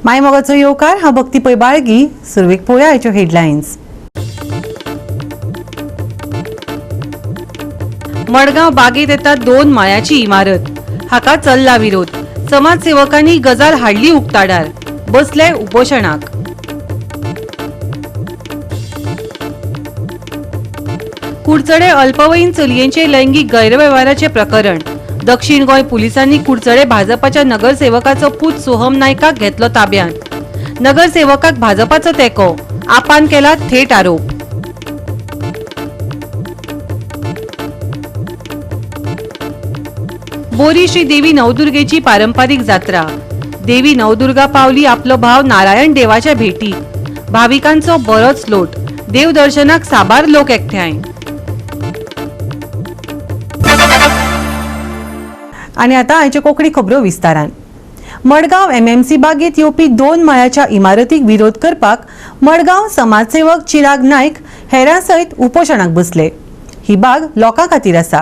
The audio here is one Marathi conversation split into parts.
मायमोगाचो येवकार हांव भक्तीपय बाळगी. सुरवेक पळोवया आयच्यो हेडलायन्स. मडगांव बागेत येता 2 माळ्याची इमारत. हाका चल्ला विरोध. समाजसेवकांनी गजाल हाडली उक्ताडार. बसले उपोशणाक. कुडचडे अल्पवयीन चलयेंचे लैंगिक गैरव्यवहाराचे प्रकरण. दक्षिण गोंय पुलिसांनी कुडचडे भाजपाच्या नगरसेवकाचो पूत सोहम नायकाक घेतलो ताब्यांत. नगरसेवकाक भाजपाचो तेको. आपान केला थेट आरोप. बोरी श्री देवी नवदुर्गेची पारंपारीक जात्रा. देवी नवदुर्गा पावली आपलो भाव नारायण देवाच्या भेटीक. भाविकांचो बरोच लोट. देवदर्शनाक साबार लोक एकठांय. आणि आता आयच्यो कोंकणी खबरो विस्तारान. मडगांव एमएमसी बागेत येवपी 2 माळ्याच्या इमारतीक विरोध करपाक मडगांव समाजसेवक चिराग नायक हेरां सयत उपोशणाक बसले. ही बाग लोकां खातीर आसा.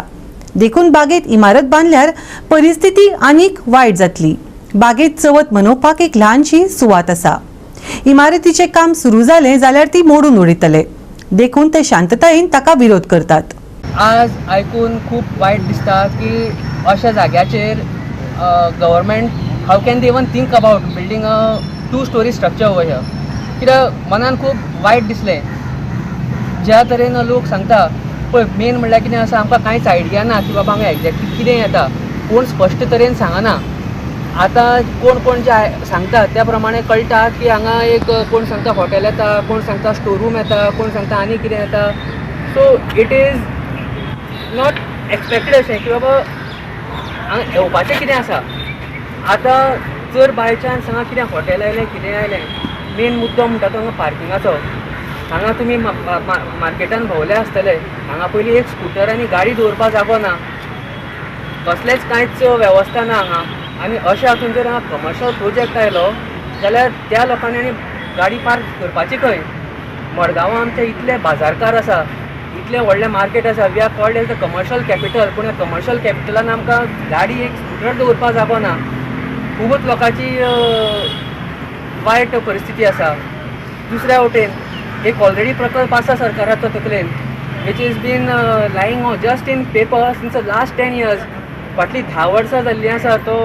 देखून बागेत इमारत बांदल्यार परिस्थिती आनीक वायट जातली. बागेत चवथ मनोवपाक एक ल्हानशी सुवात आसा. इमारतीचे काम सुरू जालें जाल्यार ती मोडून उडयतले. देखून ते शांततायेन ताका विरोध करतात. आज आयकून खूब वायट दिसता की अशा जाग्याचेर government how can they even think about building a 2 story structure over here. कित्याक मनान खूब वायट दिसलें. ज्या तरेन लोक सांगता पळय, मेन म्हणल्यार कितें आसा, आमकां कांयच आयडिया ना की बाबा हांगा एक्झॅक्टली कितें येता. कोण स्पश्ट तरेन सांगना. आतां कोण जे सांगता त्या प्रमाणे कळटा की हांगा एक कोण सांगता हॉटेल येता, कोण सांगता स्टोर रूम येता, कोण सांगता आनी कितें येता. So it is not expected अशें की बाबा हांगा येवपाचें कितें आसा. आतां जर बाय चान्स हांगा कितें हॉटेल आयलें कितें आयलें, मेन मुद्दो म्हणटा तो हांगा पार्किंगाचो. हांगा तुमी मार्केटान भोंवले आसतले. हांगा पयलीं एक स्कुटर आनी गाडी दवरपाक जागो ना. कसलेंच कांयच वेवस्था ना हांगा. आनी अशें हातून जर हांगा कमर्शियल प्रोजेक्ट आयलो जाल्यार त्या लोकांनी आनी गाडी पार्क करपाची खंय. मडगांवां आमचे इतले बाजारकार आसा, इतलें व्हडलें मार्केट आसा. We are called as the commercial capital. पूण ह्या कमर्शियल कॅपिटलान आमकां गाडी एक स्कुटर दवरपाक जागो ना. खुबूच लोकांची वायट परिस्थिती आसा. दुसऱ्या वटेन एक ऑलरेडी प्रकल्प आसा सरकाराचो तकलेन, which is been lying just in paper since the last 10 years. फाटलीं 10 वर्सां जाल्लीं आसा. तो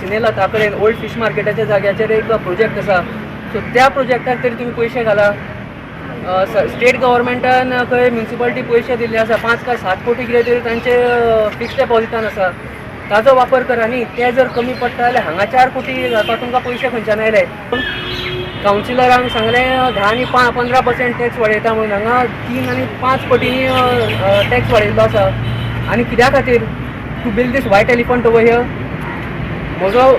सिनेलता कडेन ओल्ड फिश मार्केटाच्या जाग्याचेर एक प्रोजेक्ट आसा. सो त्या प्रोजेक्टाक तरी तुमी पयशे घाला. स्टेट गव्हर्मेंटान खंय म्युनिसिपालिटी पयशे दिल्ले आसा. 5 का 7 कोटी कितें तरी तांचे फिक्स्ड डेपॉझिटान आसा. ताजो वापर करा न्ही. ते जर कमी पडटा जाल्यार हांगा 4 कोटी घालपाक तुमकां पयशे खंयच्यान आयले. कावन्सिलरांक सांगलें 10 आनी 15% टॅक्स वाडयता म्हणून. हांगा 3 आनी 5 कोटींनी टॅक्स वाडयल्लो आसा. आनी कित्या खातीर to build this white elephant over here. म्हजो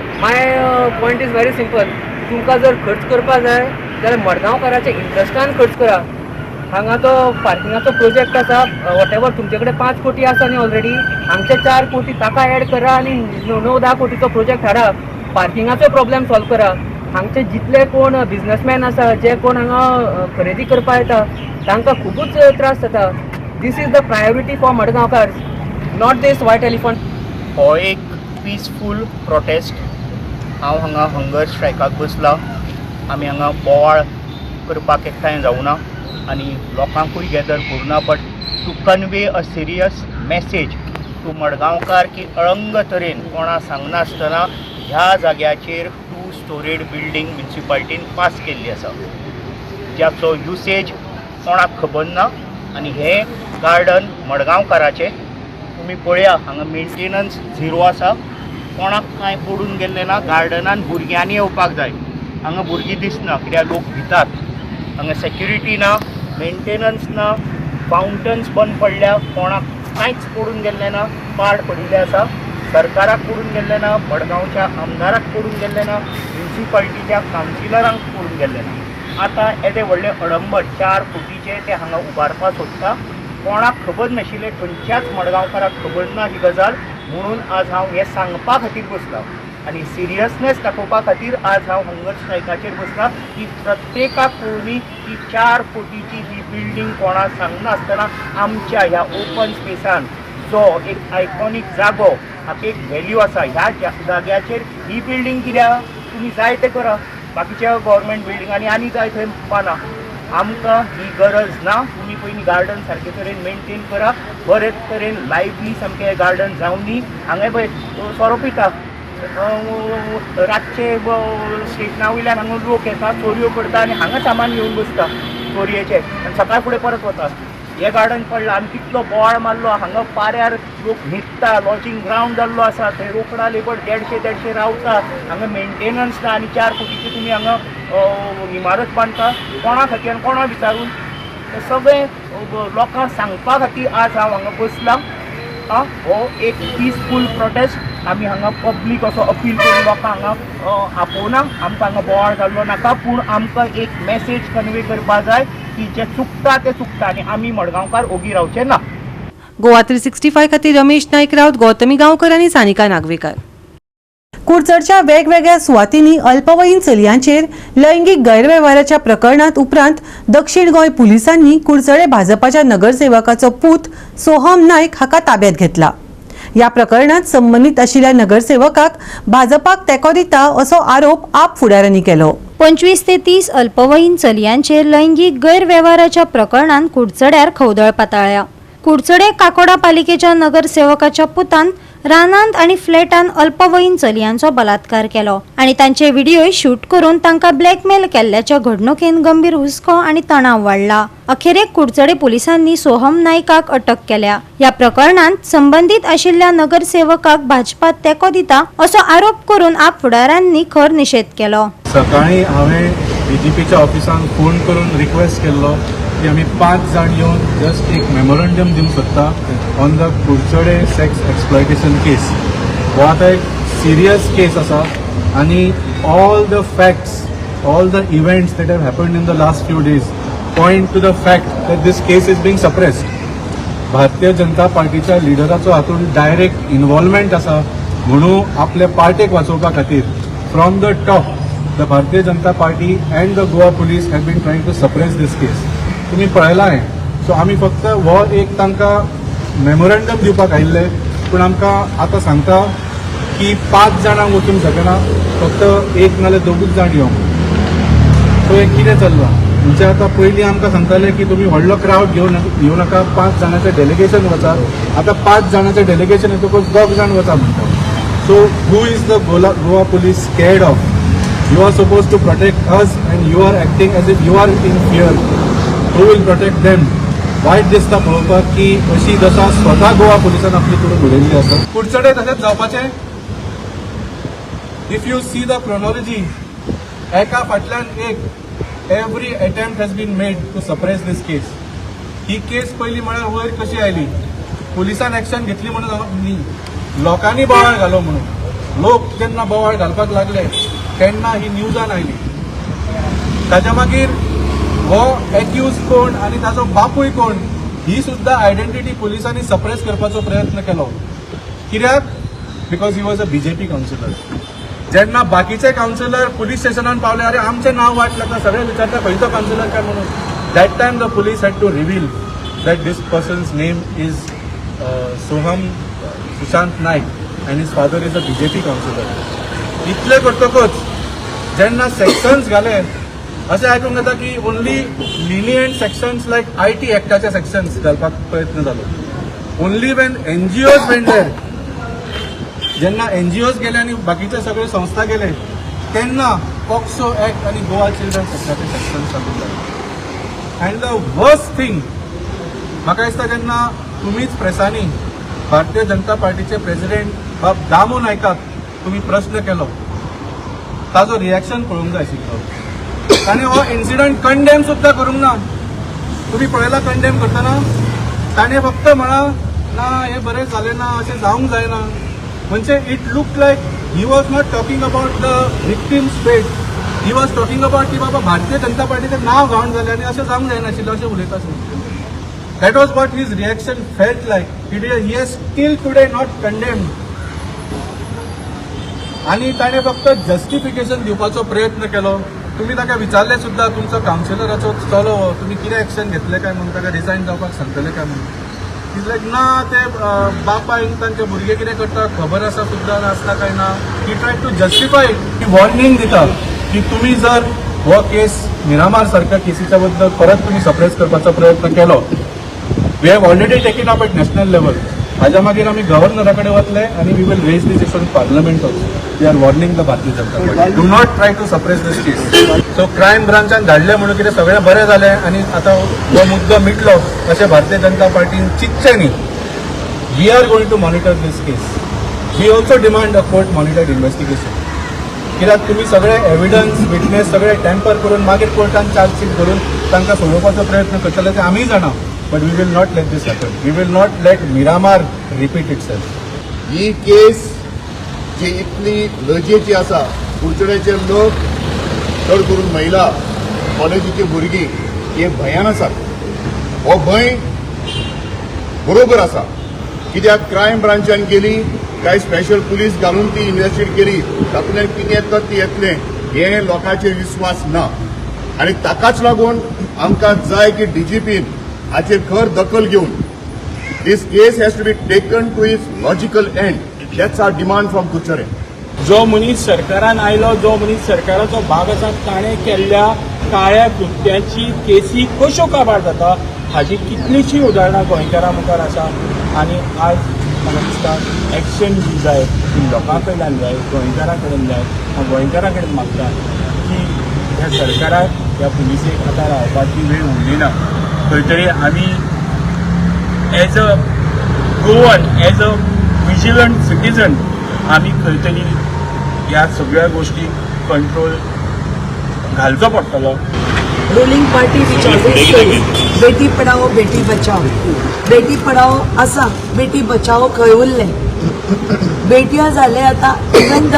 पॉयंट इज व्हेरी सिंपल. तुमकां जर खर्च करपा जाय जाल्यार मडगांवकाराच्या इंट्रस्टान खर्च करा. हांगा तो पार्किंगाचो प्रोजेक्ट आसा. वॉटेवर तुमचे कडेन 5 कोटी आसा न्ही ऑलरेडी. हांगचे 4 कोटी ताका एड करा आनी 9-10 कोटीचो प्रोजेक्ट हाडा. पार्किंगाचो प्रॉब्लेम सॉल्व करा. हांगचे जितले कोण बिझनेसमॅन आसा, जे कोण हांगा खरेदी करपा येता, तांकां खुबूच त्रास जाता. This is the priority for मडगांवकार, नॉट दीस व्हायट एलिफंट. हो एक पीसफूल प्रोटेस्ट. हांव हांगा हंगर स्ट्रायकाक बसला. आमी हांगा बोवाळ करपाक एकठांय जावना आनी लोकांकूय गॅदर करुना. But to convey a serious message to मडगांवकार की अळंग तरेन कोणा सांगनासतना ह्या जाग्याचेर 2 स्टोरेड बिल्डींग म्युनिसिपालिटीन पास केल्ली आसा, ज्याचो युसेज कोणाक खबर ना. आनी हे गार्डन मडगांवकाराचें. तुमी पळया हांगा मेंटेनन्स 0 आसा. कोणाक कांय पडून गेल्लें ना. गार्डनान भुरग्यांनी येवपाक जाय. हांगा भुरगीं दिसना कित्याक लोक भितात. हांगा सेक्युरिटी ना, मेंटेनन्स ना, फावंटन्स बंद पडल्या. कोणाक कांयच पडून गेल्लें ना. पाड पडिल्ले आसा. सरकाराक पडून गेल्लें ना, मडगांवच्या आमदाराक पडून गेल्लें ना, म्युनिसिपालिटीच्या कावन्सिलरांक पडून गेल्लें ना. आतां येदे व्हडलें अडंबर 4 कोटीचे ते हांगा उबारपाक सोदता. कोणाक खबर नाशिल्लें, खंयच्याच मडगांवकाराक खबर ना ही गजाल. म्हणून आज हांव हें सांगपा खातीर बसला आनी सिरियसनेस दाखोवपा खातीर आज हांव हंगर स्ट्रायकाचेर बसला की प्रत्येकाक कळुनी की 4 कोटीची ही बिल्डींग कोणाक सांगनासतना आमच्या ह्या ओपन स्पेसान जो एक आयकॉनीक जागो, हाका एक व्हॅल्यू आसा. ह्या जाग्याचेर ही बिल्डींग कित्याक तुमी जाय तें करा. बाकीच्या गव्हर्मेंट बिल्डिंगांनी आनी जाय थंय बांदा आमकां ही गरज ना तुमी पयलीं गार्डन सारके तरेन मेंटेन करा बरे तरेन लायव्हली सामकें गार्डन जावं न्ही हांगा पळय सोरो पिता रातचे स्टेशना वयल्यान हांगा लोक येता चोरयो करता आनी हांगा सामान घेवन बसता चोरयेचें आनी सकाळ फुडें परत वता हे गार्डन पडलां आमी कितलो बोवाळ मारलो हांगा पाऱ्यार लोक न्हिदता लॉजिंग ग्रावंड जाल्लो आसा थंय रोकडा लेबर 150 रावता हांगा मेंटेनन्स ना आनी 4 कोटीची तुमी हांगा इमारत बांदता कोणा खातीर आनी कोणा विचारून हें सगळें लोकांक सांगपा खातीर आज हांव हांगा बसलां हो एक पिसफूल प्रोटेस्ट आमी हांगा पब्लीक असो अपील करून लोकांक हांगा आपोवना आमकां हांगा बोवाळ घाललो नाका पूण आमकां एक मॅसेज कन्वे करपा जाय की जे चुकता ते चुकता आनी आमी मडगांवकार ओगी रावचे ना. गोवा 365 खातीर रमेश नाईक राऊत, गौतमी गांवकर आनी सानिका नागवेकर. कुडचडच्या वेगवेगळ्या सुवातींनी अल्पवयीन चलयांचेर लैंगीक गैरवेव्हाराच्या प्रकरणात उपरांत दक्षिण गोंय पुलिसांनी कुडचडे भाजपाच्या नगरसेवकाचो पूत सोहम नायक हाका ताब्यात घेतला. या प्रकरणात संबंधित आशिल्ल्या नगरसेवकाक भाजपाक तेंको दिता असो आरोप आप फुडाऱ्यांनी केलो. 25 ते 30 अल्पवयीन चलयांचेर लैंगीक गैरव्यवहाराच्या प्रकरणात कुडचड्यार खवदळ पाताळ्या. कुडचडे काकोडा पालिकेच्या नगरसेवकाच्या पुतान रानांत आणि फ्लॅटान अल्पवयीन चलयांचो बलात्कार केलो आणि तांचे व्हिडिओ शूट करून तांकां ब्लॅकमेल केल्ल्याच्या घडणुकेन गंभीर हुस्को आणि तणाव वाडला. अखेरेक कुडचडे पुलिसांनी सोहम नायकाक अटक केल्या. या प्रकरणात संबंधित आशिल्ल्या नगरसेवकाक भाजपात तेंको दिता असो आरोप करून आप फुडाऱ्यांनी खर निषेध केलो. सकाळी हांवें DGPच्या ऑफिसान फोन करून रिक्वेस्ट केल्लो की आमी 5 जाण येवन जस्ट एक मेमोरंडम दिवंक सोदता on the Kudchade sex exploitation case. हो आतां एक सिरियस केस आसा आनी all the facts all the events that have happened in the last few days point to the fact that this case is being suppressed. Bharatiya Janata पार्टीच्या लिडराचो हातूंत डायरेक्ट इन्वॉल्वमेंट आसा म्हणून आपल्या पार्टेक वाचोवपा खातीर from the top the Bharatiya Janata party and the Goa police have been trying to suppress this case. तुम्ही पळयलां हें सो आमी फक्त हो एक तांकां मेमोरंडम दिवपाक आयिल्ले पूण आमकां आतां सांगता की 5 जाणांक वचूंक शकना फक्त एक नाल्यार 2 जाण येवंक. सो हें कितें चल्लां म्हणजे आतां पयलीं आमकां सांगताले की तुमी व्हडलो क्रावड घेवं नाका 5 जाणांचें डेलिगेशन वचात आतां 5 जाणांचें डेलिगेशन येतकच 2 जाण वता म्हणटा. So who is the Goa police scared of? You are suppose to protect us and you are acting as if you are in fear. Who will protect them? वायट दिसता पळोवपाक की अशी दशा स्वता गोवा पुलिसान आपली करून उडयल्ली आसा. कुडचडे तशेंच जावपाचें. If you see the chronology एका फाटल्यान एक every attempt has been made to suppress this case. ही केस पयली म्हळ्यार वयर कशी आयली पुलिसान एक्शन घेतली म्हणून न्ही लोकांनी बोवाळ घालो म्हणून. लोक जेन्ना बोवाळ घालपाक लागले तेन्ना ही न्यूजान आयली. ताच्या मागीर हो एक्यूज कोण आनी ताचो बापूय कोण ही सुद्धा आयडेंटिटी पुलिसांनी सप्रेस करपाचो प्रयत्न केलो. कित्याक? Because he was a BJP councillor. जेन्ना बाकीचे कावन्सिलर पुलीस स्टेशनान पावले अरे आमचें नांव वाट लागता सगळे विचारता खंयचो कावन्सिलर काय म्हणून. That time the police had to reveal that this persons name is Soham Sushant Naik and his father is a BJP councillor. इतले करतकच जेन्ना सेक्शन्स घाले अशें आयकूंक येता की only lenient sections like IT एक्टाचे सेक्शन्स घालपाक प्रयत्न जालो. Only when NGOs went there जेन्ना NGOs गेले आनी बाकीचे सगळे संस्था गेले तेन्ना पॉक्सो एक्ट आनी गोवा चिल्ड्रन एक्टाचे सेक्शन्स लागून जाले. अँड द वर्स्ट थिंग म्हाका दिसता जेन्ना तुमीच प्रेसांनी भारतीय जनता पार्टीचे प्रेसिडेंट बाब दामू नायकाक तुमी प्रश्न केलो ताजो रिएक्शन पळोवंक जाय आशिल्लो. ताणें हो इन्सिडंट कंडेम सुद्दां करूंक ना. तुमी पळयला कंडेम करतना ताणें फक्त म्हणा ना हें बरें जालें ना अशें जावंक जायना म्हणजे it look like he was not talking about the victim's fate. He was talking about की बाबा भारतीय जनता पार्टीचें नांव घावन जालें आनी अशें जावंक जायनाशिल्लें अशें उलयता आशिल्लें. That was what his reaction felt like. He has still today not condemned. आनी ताणें फक्त जस्टिफिकेशन दिवपाचो प्रयत्न केलो. तुम्ही ताका विचारले सुद्धा तुमचो कावन्सिलराचो चलो तुम्ही कितें एक्शन घेतले काय म्हणून ताका रिजायन जावपाक सांगतले काय म्हणून. इज लायक ना ते बापायक तांचे भुरगे कितें करता खबर आसा सुद्दां नासता काय ना. ही ट्राय टू जस्टिफाय ही वॉर्निंग दिता की तुम्ही जर हो केस मिरामार सारख्या केसीच्या बद्दल परत तुम्ही सप्रेस करपाचो प्रयत्न केलो, we have already taken up at national level. हाज्या मागीर आमी गव्हर्नरा कडेन वतले आनी we will raise this issue in parliament also. We are warning the Bharatiya Janata Party, do not try to suppress this case. So crime ब्रांचान धाडले म्हणून कितें सगळें बरें जालें आनी आतां हो मुद्दो मिटलो अशें भारतीय जनता पार्टीन चिंतचें न्ही. We are going to monitor this case. We also demand a court monitored investigation. कित्याक तुमी सगळे एविडन्स विटनेस सगळे टॅम्पर करून मागीर कोर्टान चार्जशीट करून तांकां सोडोवपाचो प्रयत्न करतले ते आमी जाणा. But we will not let this happen. We will not let Miramar repeat itself. ही केस जी इतली लजेची आसा, कुडचड्याचे लोक चड करून महिला, कॉलेजीची भुरगीं हे भयान आसात. हो भंय बरोबर आसा, कित्याक क्रायम ब्रांचान केली, कांय स्पेशल पुलीस घालून ती इन्व्हेस्टिगेट केली, तातूंतल्यान कितें तथ्य येतलें हे लोकांचेर विस्वास ना. आनी ताकाच लागून आमकां जाय की डीजीपीन हाचेर खर दखल घेवन this case has to be taken to its logical end. That's our demand from Kuchare. जो मनीस सरकारान आयलो, जो मनीस सरकाराचो भाग आसा, ताणें केल्ल्या काळ्या कृत्याची केसी कश्यो काबार जाता हाची कितलींशीं उदाहरणां गोंयकारां मुखार आसा. आनी आज म्हाका दिसता एक्शन जी जाय ती लोकां कडल्यान जाय, गोंयकारां कडेन जाय. हांव गोंयकारां कडेन मागता की ह्या सरकाराक, ह्या पुलिसेक आतां रावपाची वेळ उरली ना. खंय तरी आमी as a Goan, as a vigilant citizen आमी खंय तरी ह्या सगळ्या गोष्टी कंट्रोल घालचो पडटलो. Ruling party which always says Beti Padhao Beti Bachao. Beti Padhao आसा, बेटी बचाओ खंय उरलें. बेट्यो जाले आतां. Even the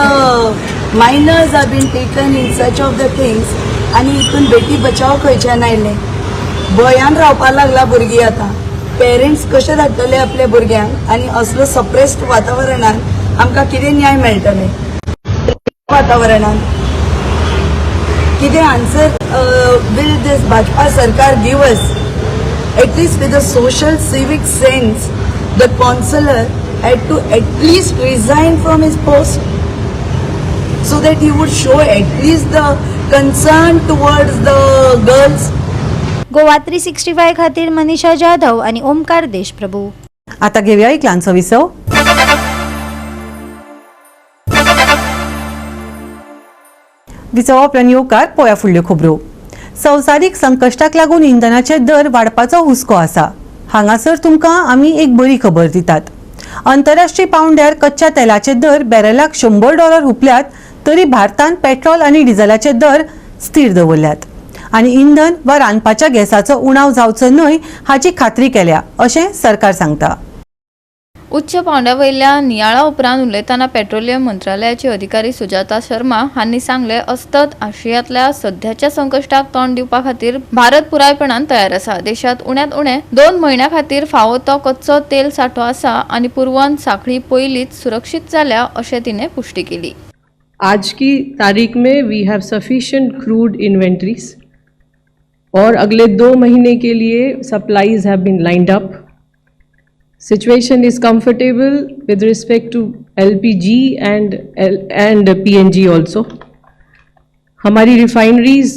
minors are been taken in search of the things आनी हितून बेटी बचाओ खंयच्यान आयलें. भंयान रावपाक लागला भुरगीं आतां. पेरेंट्स कशे धाडटले आपल्या भुरग्यांक आनी असलो सप्रेस्ड वातावरणात आमकां कितें न्याय मेळटले. वातावरणात कितें आन्सर will this Bhajpa सरकार give us? At least with a social civic sense, the councillor had to at least resign from his post so that he would show at least the concern towards the girls. Goa 365 खातीर मनीषा जाधव आणि ओमकार देशप्रभू. आता घेऊया एक ल्हानसो विसव. विसवा उपरांत येवकार पळोवया फुडल्यो खबरो. संवसारीक संकश्टाक लागून इंधनाचे दर वाडपाचो हुस्को आसा. हांगासर तुमकां आमी एक बरी खबर दितात. आंतरराष्ट्रीय पावंड्यार कच्च्या तेलाचे दर बॅरलाक $100 हुपल्यात, तरी भारतान पेट्रोल आनी डिझेलाचे दर स्थिर दवरल्यात आनी इंधन वा रांदपाच्या गॅसाचो उणाव जावचो न्हय हाची खात्री केल्या अशें सरकार सांगता. उच्च पावंड्या वयल्या नियाळा उपरांत उलयतना पेट्रोलियम मंत्रालयाचे अधिकारी सुजाता शर्मा हांणी सांगले, अस्तंत आशियांतल्या सध्याच्या संकश्टाक तोंड दिवपा खातीर भारत पुरायपणान तयार आसा. देशांत उण्यांत उणें 2 म्हयन्यां खातीर फावो तो कच्चो तेल सांठो आसा आनी पुरवण साखळी पयलींच सुरक्षीत जाल्या अशें तिणें पुष्टी केली. आज की तारीख में we have sufficient crude inventories और अगले 2 महीने के लिए supplies have been lined up. Situation is comfortable with respect to LPG and PNG also. हमारी रिफाइनरीज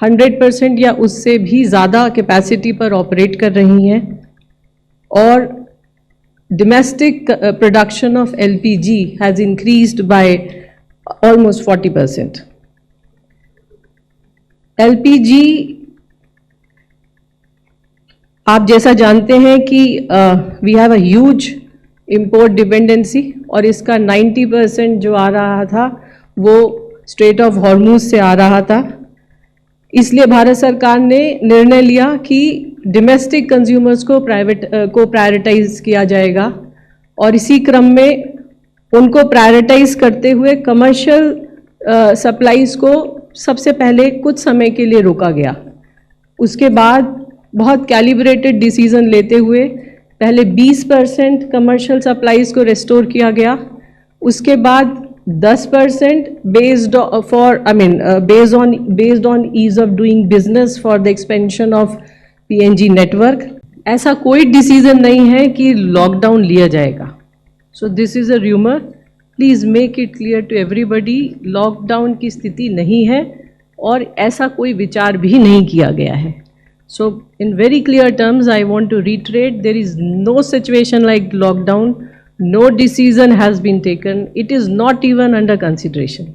100% या उससे भी ज़्यादा कैपेसिटी पर ऑपरेट कर रही हैं और domestic production of LPG has increased by almost 40%. LPG आप जैसा जानते हैं कि we have a huge import dependency और इसका 90% जो आ रहा था वो स्ट्रेट ऑफ हॉर्मुज से आ रहा था. इसलिए भारत सरकार ने निर्णय लिया कि डोमेस्टिक कंज्यूमर्स को प्रायोरिटाइज किया जाएगा और इसी क्रम में उनको प्रायोरिटाइज करते हुए कमर्शियल सप्लाईज को सबसे पहले कुछ समय के लिए रोका गया. उसके बाद बहुत कैलिब्रेटेड डिसीजन लेते हुए पहले 20% कमर्शियल सप्लाईज को रेस्टोर किया गया. उसके बाद 10% based on ease of doing business for the expansion of PNG network. ऐसा कोई डिसीजन नहीं है कि लॉकडाउन लिया जाएगा. So this is a rumour please make it clear to everybody, lockdown की स्थिति नहीं है और ऐसा कोई विचार भी नहीं किया गया है. So in very clear terms, I want to reiterate, there is no situation like lockdown, no decision has been taken, it is not even under consideration.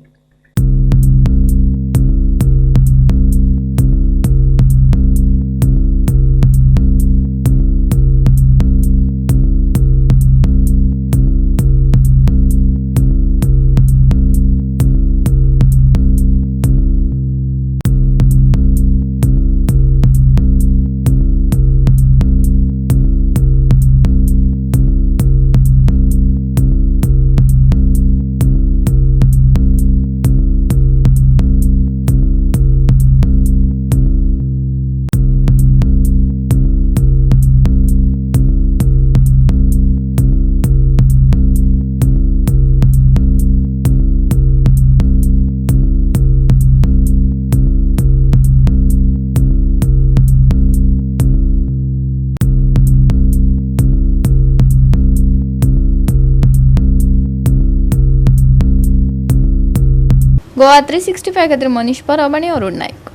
Goa 365 खातीर मनीष परब आनी अरुण नायक.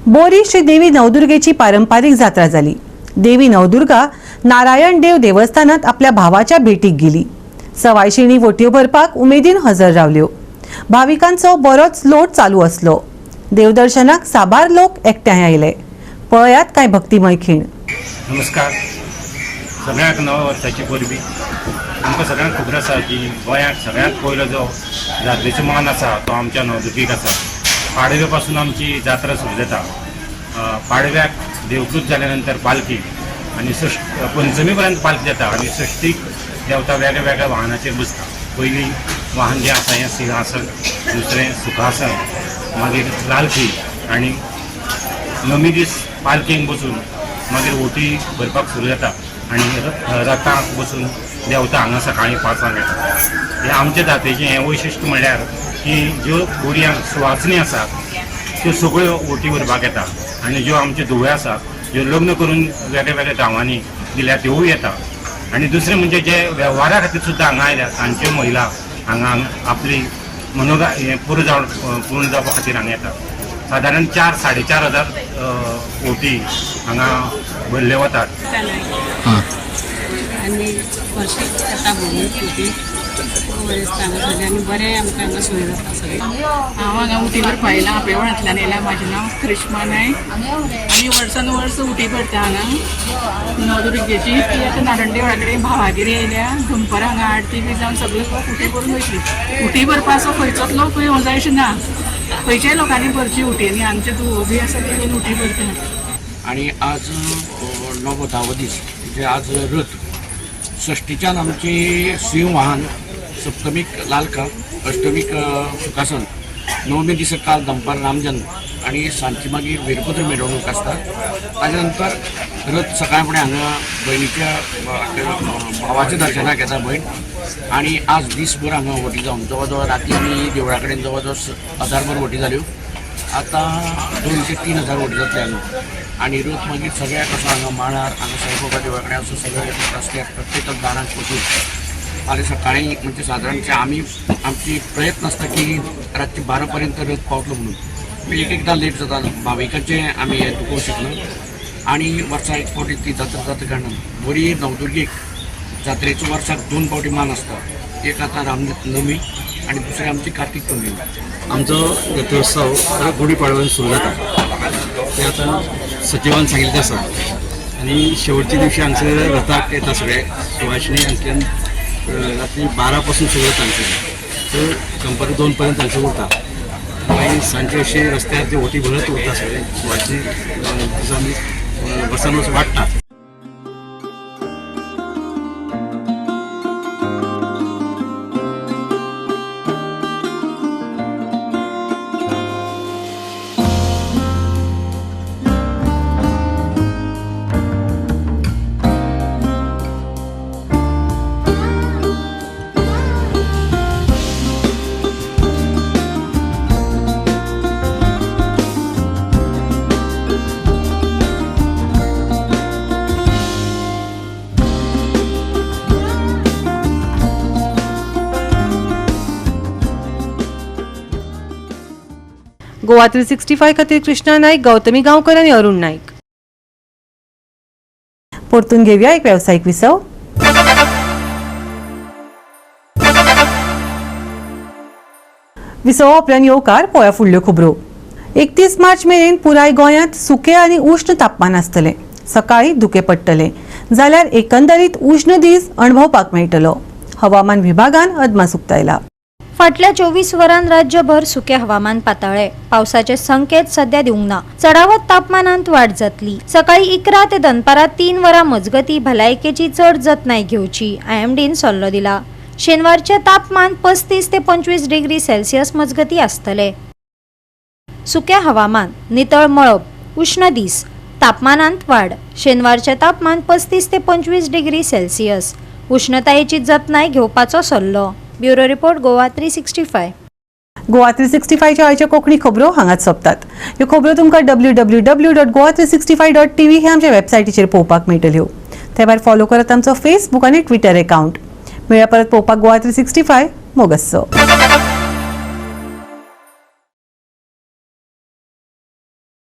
बोरी श्री देवी नवदुर्गेची पारंपारीक जात्रा जाली. देवी नवदुर्गा नारायण देव देवस्थानात आपल्या भावाच्या भेटीक गेली. सवायशिणी वोटयो भरपाक उमेदीन हजर रावल्यो. भाविकांचो बरोच लोट चालू असलो. देवदर्शनाक साबार लोक एकठांय आयले. पळयात काय भक्तिमय खीण. नमस्कार. सगळ्यांक नव्या वर्साची परबी. आमकां सगळ्यांक खबर आसा की गोंयांत सगळ्यांत पयलो जो जात्रेचो मान आसा तो आमच्या नवदुर्गेक आसा. पाडवे पासून आमची जात्रा सुरू जाता. पाडव्याक देवकृत जाल्या नंतर पालखी आनी पंचमी पर्यंत पालखी जाता आनी षष्टीक देवता वेगळ्या वेगळ्या वाहनाचेर बसता. पयलीं वाहन जें आसा हें सिंहासन, दुसरें सुखासन, मागीर लालखी आनी नवमी दीस पालखेक बसून मागीर ओटी भरपाक सुरू जाता आनी रथाक बसून देवता हांगा सकाळीं 5 येता. हें आमचे जात्रेचें हें वैशिश्ट म्हणल्यार की ज्यो बोरयांक सुवासिनी आसात त्यो सगळ्यो ओटी भरपाक येता आनी ज्यो आमच्यो धुवे आसात ज्यो लग्न करून वेगळ्या वेगळ्या गांवांनी दिल्या त्योय येता. आनी दुसरें म्हणजे जे वेव्हारा खातीर सुद्दां हांगा आयल्यात तांच्यो महिला हांगा आपली मनोगा हें पूर्ण जावपा खातीर हांगा येता. सादारण 4-4.5 हजार ओटी हांगा भरले वतात. आनी वर्षीक येता भोंवून ओटी बरें दिसता. सगळ्यांनी बरें आमकां हांगा सोय जाता सगळें. हांव हांगा उटी भरपा येयलां. हांव पेवणांतल्यान येयलां. म्हजें नांव कृष्मा नायक आनी वर्सान वर्स उटी भरता हांगा नवदुर्गेची. ती आतां नारायण देवळा कडेन भावागेर येयल्या. दनपारां हांगा आरती बी जावन सगळे लोक उटी भरून वयतली. उटी भरपा असो खंयचोच लोक येवं जाय अशें ना. खंयच्याय लोकांनी भरची उटी आनी आमचे धुवो बी आसा ते येवन उटी भरता. आणि आज 9वा दीस म्हणजे आज रथ. षष्टीच्यान आमची सिंह वाहन, सप्तमीक लालका, अष्टमीक सुखासन, नवमी दिसा काल दनपार रामजन्म आणि सांजची मागीर वीरभद्र मिरवणूक आसता. ताजे नंतर रथ सकाळ फुडें हांगा भयणीच्या भावाच्या दर्शनाक येता भयण. आणि आज दिसभर हांगा वटी जावन जवळ जवळ राती आमी देवळा कडेन जवळ जवळ 1000 वटी जाल्यो. आतां 2 ते 3 हजार वटी जातले हांगा. आणि रथ मागीर सगळ्याक असो हांगा माळार हांगा साईबाबा देवळा कडेन असो सगळे रस्त्यार प्रत्येक दारांक वचून फाल्यां सकाळीं म्हणजे सादारणचे आमी आमची प्रयत्न आसता की रातचे 12 पर्यंत रथ पावतलो म्हणून. एकदां लेट जाता. भाविकांचें आमी हें दुखोवंक शकना. आणि वर्सा एक फावटी ती जात्रा जाता कारणान बरी नवदुर्गेक जात्रेचो वर्साक 2 फावटी मान आसता. एक आतां रामनवमी आणि दुसरी आमची कार्तिक पुर्णिमा. आमचो रथोत्सव गुढीपाडव्यान सुरू जाता. ते आतां सचिवान सांगिल्लें आसा आनी शेवटच्या दिवशी हांगसर रथाक येता सगळे सुवासिनी. हांगच्यान रात्री 12 पासून सुरू जाता हांगसर. तर दनपारी 2 पर्यंत हांगसर उरता. मागीर सांजचे अशे रस्त्यार ते ओटी भरत उरता सगळे सुवासिनी. दिसांनी वर्सान वर्स वाडटा. गोवा 365 खातीर कृष्णा नाईक, गौतमी गांवकर आनी अरुण नाईक. परतून घेवया एक व्यावसायिक विसव. विसव उपरांत येवकार पळोवया फुडल्यो खबरो. 31 मार्च मेरेन पुराय गोंयांत सुके आनी उश्ण तापमान आसतलें. सकाळी धुकें पडटलें जाल्यार एकंदरीत उश्ण दीस अणभवपाक मेळटलो. हवामान विभागान अदमास उक्तायला. फाटल्या 24 वरांत राज्यभर सुके हवामान पाताळे. पावसाचे संकेत सध्या दिवंक ना. चढावत तापमानांत वाड जातली. सकाळी 11 ते दनपारां 3 वरां मजगतीं भलायकेची चड जतनाय घेवची, IMDन सल्लो दिला. शेनवारचे तापमान 35 ते 25 डिग्री सेल्सियस मजगतीं आसतले. सुके हवामान, नितळ मळब, उश्ण दीस, तापमानांत वाड. शेनवारचे तापमान 35 ते 25 डिग्री सेल्सियस. उष्णतायेची जतनाय घेवपाचो सल्लो. Bureau report Goa 365. गोवा 365 च्या आयच्या कोंकणी खबरो हांगाच सोंपतात. ह्यो खबरो तुमकां www.goa365.tv हे आमच्या वेबसायटीचेर पळोवपाक मेळटल्यो. ते भायर फॉलो करात आमचो फेसबूक आनी ट्विटर अकाउंट. मेळ्या परत पळोवपाक गोवा 365 मोगस्सो.